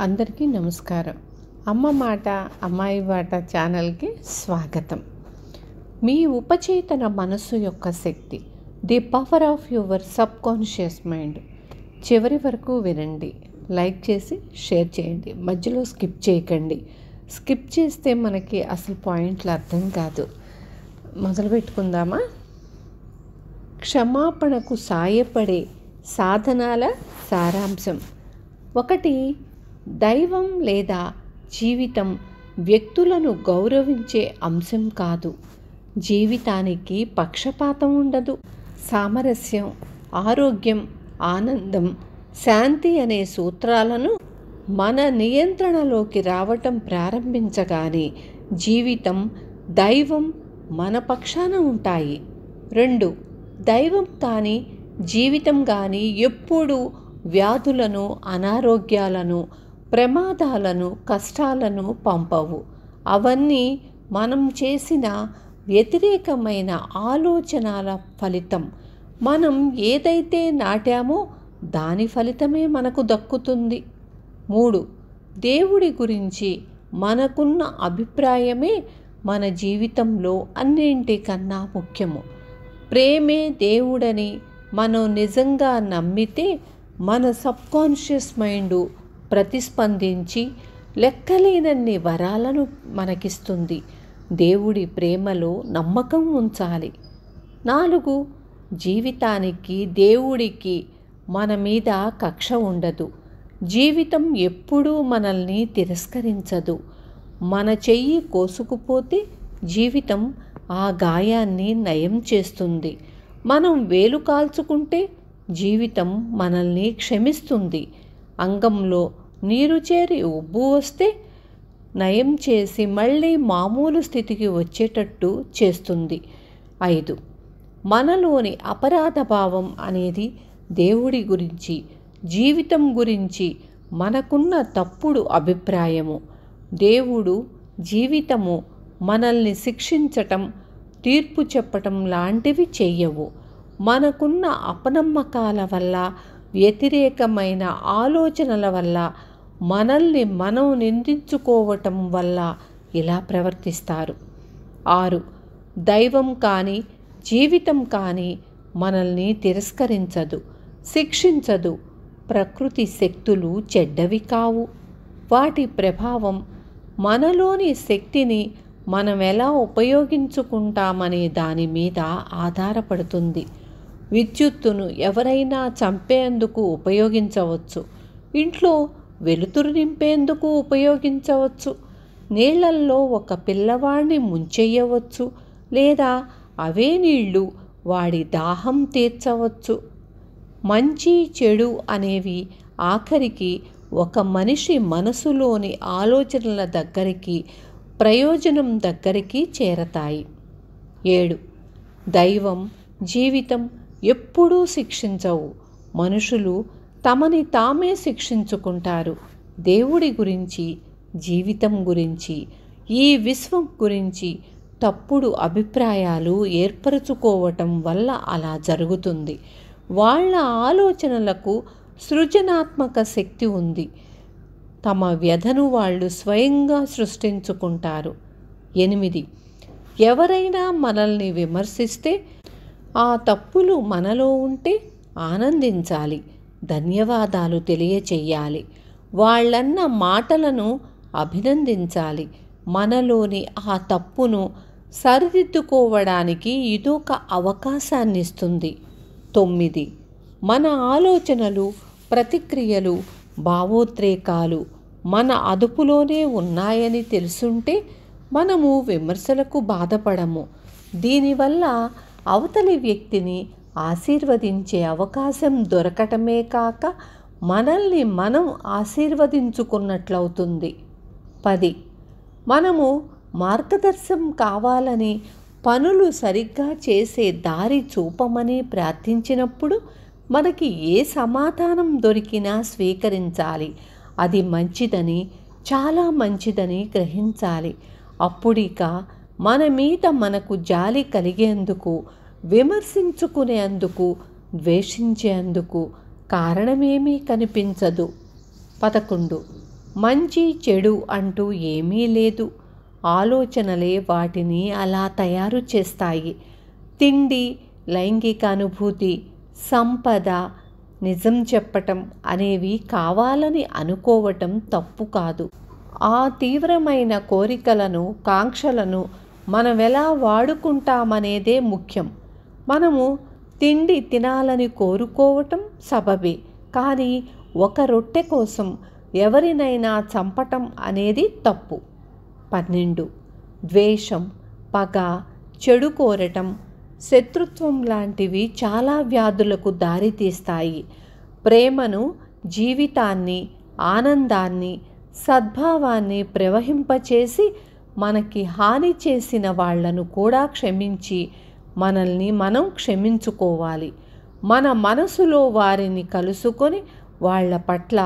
అందరికీ నమస్కారం. అమ్మ మాట అమ్మాయి బాట ఛానల్కి స్వాగతం. మీ ఉపచేతన మనస్సు యొక్క శక్తి, the power of your subconscious mind. చివరి వరకు వినండి, లైక్ చేసి షేర్ చేయండి, మధ్యలో స్కిప్ చేయకండి. స్కిప్ చేస్తే మనకి అసలు పాయింట్లు అర్థం కాదు. మొదలు పెట్టుకుందామా? క్షమాపణకు సాయపడే సాధనాల సారాంశం. 1. దైవం లేదా జీవితం వ్యక్తులను గౌరవించే అంశం కాదు. జీవితానికి పక్షపాతం ఉండదు. సామరస్యం, ఆరోగ్యం, ఆనందం, శాంతి అనే సూత్రాలను మన నియంత్రణలోకి రావటం ప్రారంభించగానే జీవితం, దైవం మన పక్షాన ఉంటాయి. 2. దైవం కానీ జీవితం కానీ ఎప్పుడూ వ్యాధులను, అనారోగ్యాలను, ప్రమాదాలను, కష్టాలను పంపవు. అవన్నీ మనం చేసిన వ్యతిరేకమైన ఆలోచనల ఫలితం. మనం ఏదైతే నాటామో దాని ఫలితమే మనకు దక్కుతుంది. 3. దేవుడి గురించి మనకున్న అభిప్రాయమే మన జీవితంలో అన్నింటికన్నా ముఖ్యము. ప్రేమే దేవుడని మనం నిజంగా నమ్మితే మన సబ్కాన్షియస్ మైండ్ ప్రతిస్పందించి లెక్కలేనన్ని వరాలను మనకిస్తుంది. దేవుడి ప్రేమలో నమ్మకం ఉంచాలి. 4. జీవితానికి, దేవుడికి మన మీద కక్ష ఉండదు. జీవితం ఎప్పుడూ మనల్ని తిరస్కరించదు. మన చెయ్యి కోసుకుపోతే జీవితం ఆ గాయాన్ని నయం చేస్తుంది. మనం వేలు కాల్చుకుంటే జీవితం మనల్ని క్షమిస్తుంది. అంగంలో నీరు చేరి ఉబ్బు వస్తే నయం చేసి మళ్ళీ మామూలు స్థితికి వచ్చేటట్టు చేస్తుంది. 5. మనలోని అపరాధ భావం అనేది దేవుడి గురించి, జీవితం గురించి మనకున్న తప్పుడు అభిప్రాయము. దేవుడు, జీవితము మనల్ని శిక్షించటం, తీర్పు చెప్పటం లాంటివి చెయ్యవు. మనకున్న అపనమ్మకాల వల్ల, వ్యతిరేకమైన ఆలోచనల వల్ల, మనల్ని మనం నిందించుకోవటం వల్ల ఇలా ప్రవర్తిస్తారు. 6. దైవం కానీ జీవితం కానీ మనల్ని తిరస్కరించదు, శిక్షించదు. ప్రకృతి శక్తులు చెడ్డవి కావు. వాటి ప్రభావం మనలోని శక్తిని మనం ఎలా ఉపయోగించుకుంటామనే దాని మీద ఆధారపడుతుంది. విద్యుత్తును ఎవరైనా చంపేందుకు ఉపయోగించవచ్చు. ఇంట్లో వెలుతురు నింపేందుకు ఉపయోగించవచ్చు. నీళ్లల్లో ఒక పిల్లవాడిని ముంచెయ్యవచ్చు, లేదా అవే నీళ్లు వాడి దాహం తీర్చవచ్చు. మంచి చెడు అనేవి ఆఖరికి ఒక మనిషి మనసులోని ఆలోచనల దగ్గరికి, ప్రయోజనం దగ్గరికి చేరతాయి. 7. దైవం, జీవితం ఎప్పుడూ శిక్షించవు. మనుషులు తమని తామే శిక్షించుకుంటారు. దేవుడి గురించి, జీవితం గురించి, ఈ విశ్వం గురించి తప్పుడు అభిప్రాయాలు ఏర్పరచుకోవటం వల్ల అలా జరుగుతుంది. వాళ్ళ ఆలోచనలకు సృజనాత్మక శక్తి ఉంది. తమ వ్యధను వాళ్ళు స్వయంగా సృష్టించుకుంటారు. 8. ఎవరైనా మనల్ని విమర్శిస్తే, ఆ తప్పులు మనలో ఉంటే ఆనందించాలి, ధన్యవాదాలు తెలియచెయ్యాలి. వాళ్ళన్న మాటలను అభినందించాలి. మనలోని ఆ తప్పును సరిదిద్దుకోవడానికి ఇదొక అవకాశాన్నిస్తుంది. 9. మన ఆలోచనలు, ప్రతిక్రియలు, భావోద్రేకాలు మన అదుపులోనే ఉన్నాయని తెలుసుంటే మనము విమర్శలకు బాధపడము. దీనివల్ల అవతలి వ్యక్తిని ఆశీర్వదించే అవకాశం దొరకటమే కాక మనల్ని మనం ఆశీర్వదించుకున్నట్లవుతుంది. 10. మనము మార్గదర్శనం కావాలని, పనులు సరిగ్గా చేసే దారి చూపమని ప్రార్థించినప్పుడు మనకి ఏ సమాధానం దొరికినా స్వీకరించాలి. అది మంచిదని, చాలా మంచిదని గ్రహించాలి. అప్పుడిక మన మీద మనకు జాలి కలిగేందుకు, విమర్శించుకునేందుకు, ద్వేషించేందుకు కారణమేమీ కనిపించదు. 11. మంచి చెడు అంటూ ఏమీ లేదు. ఆలోచనలే వాటిని అలా తయారు చేస్తాయి. తిండి, లైంగిక అనుభూతి, సంపద, నిజం చెప్పటం అనేవి కావాలని అనుకోవటం తప్పు కాదు. ఆ తీవ్రమైన కోరికలను, కాంక్షలను మనం ఎలా వాడుకుంటామనేదే ముఖ్యం. మనము తిండి తినాలని కోరుకోవటం సబబే, కానీ ఒక రొట్టె కోసం ఎవరినైనా చంపటం అనేది తప్పు. 12. ద్వేషం, పగ, చెడు కోరటం, శత్రుత్వం లాంటివి చాలా వ్యాధులకు దారితీస్తాయి. ప్రేమను, జీవితాన్ని, ఆనందాన్ని, సద్భావాన్ని ప్రవహింపచేసి మనకి హాని చేసిన వాళ్లను కూడా క్షమించి మనల్ని మనం క్షమించుకోవాలి. మన మనసులో వారిని కలుసుకొని వాళ్ళ పట్ల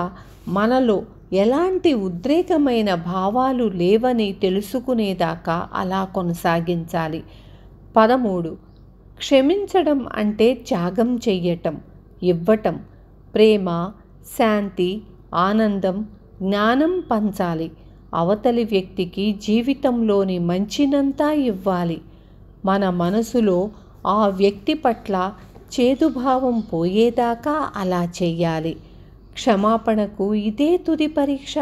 మనలో ఎలాంటి ఉద్రేకమైన భావాలు లేవని తెలుసుకునేదాకా అలా కొనసాగించాలి. 13. క్షమించడం అంటే త్యాగం చెయ్యటం, ఇవ్వటం. ప్రేమ, శాంతి, ఆనందం, జ్ఞానం పంచాలి. అవతలి వ్యక్తికి జీవితంలోని మంచినంతా ఇవ్వాలి. మన మనసులో ఆ వ్యక్తి పట్ల చేదుభావం పోయేదాకా అలా చెయ్యాలి. క్షమాపణకు ఇదే తుది పరీక్ష.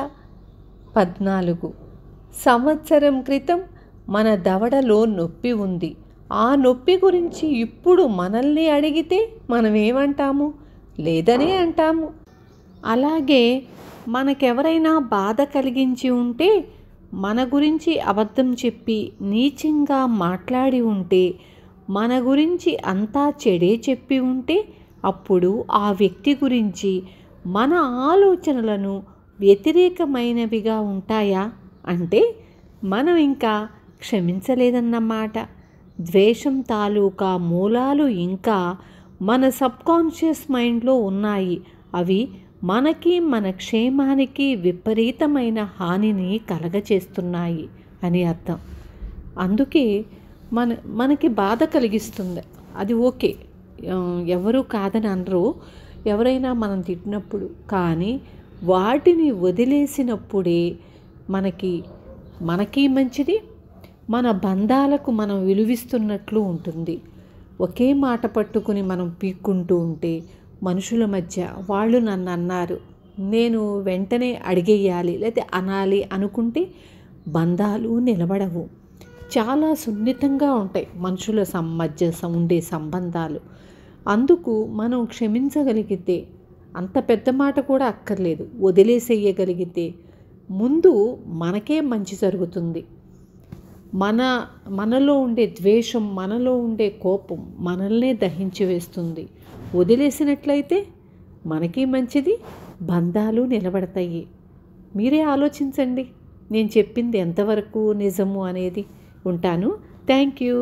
14. సంవత్సరం క్రితం మన దవడలో నొప్పి ఉంది. ఆ నొప్పి గురించి ఇప్పుడు మనల్ని అడిగితే మనం ఏమంటాము? లేదనే అంటాము. అలాగే మనకెవరైనా బాధ కలిగించి ఉంటే, మన గురించి అబద్ధం చెప్పి నీచంగా మాట్లాడి ఉంటే, మన గురించి అంతా చెడే చెప్పి ఉంటే, అప్పుడు ఆ వ్యక్తి గురించి మన ఆలోచనలను వ్యతిరేకమైనవిగా ఉంటాయా? అంటే మనం ఇంకా క్షమించలేదన్నమాట. ద్వేషం తాలూకా మూలాలు ఇంకా మన సబ్కాన్షియస్ మైండ్లో ఉన్నాయి. అవి మనకి, మన క్షేమానికి విపరీతమైన హానిని కలగచేస్తున్నాయి అని అర్థం. అందుకే మనకి బాధ కలిగిస్తుంది. అది ఓకే, ఎవరు కాదని అనరు ఎవరైనా మనం తిట్టినప్పుడు. కానీ వాటిని వదిలేసినప్పుడే మనకి మంచిది, మన బంధాలకు మనం విలువిస్తున్నట్లు ఉంటుంది. ఒకే మాట పట్టుకుని మనం పీక్కుంటూ ఉంటే మనుషుల మధ్య వాళ్ళు నన్ను అన్నారు, నేను వెంటనే అడిగేయాలి లేదా అనాలి అనుకుంటే బంధాలు నిలబడవు. చాలా సున్నితంగా ఉంటాయి మనుషుల మధ్య ఉండే సంబంధాలు. అందుకు మనం క్షమించగలిగితే, అంత పెద్ద మాట కూడా అక్కర్లేదు, వదిలేసేయగలిగితే ముందు మనకే మంచి జరుగుతుంది. మనలో ఉండే ద్వేషం, మనలో ఉండే కోపం మనల్నే దహించి వేస్తుంది. వదిలేసినట్లయితే మనకి మంచిది, బంధాలు నిలబడతాయి. మీరే ఆలోచించండి నేను చెప్పింది ఎంతవరకు నిజము అనేది. ఉంటాను. Thank you.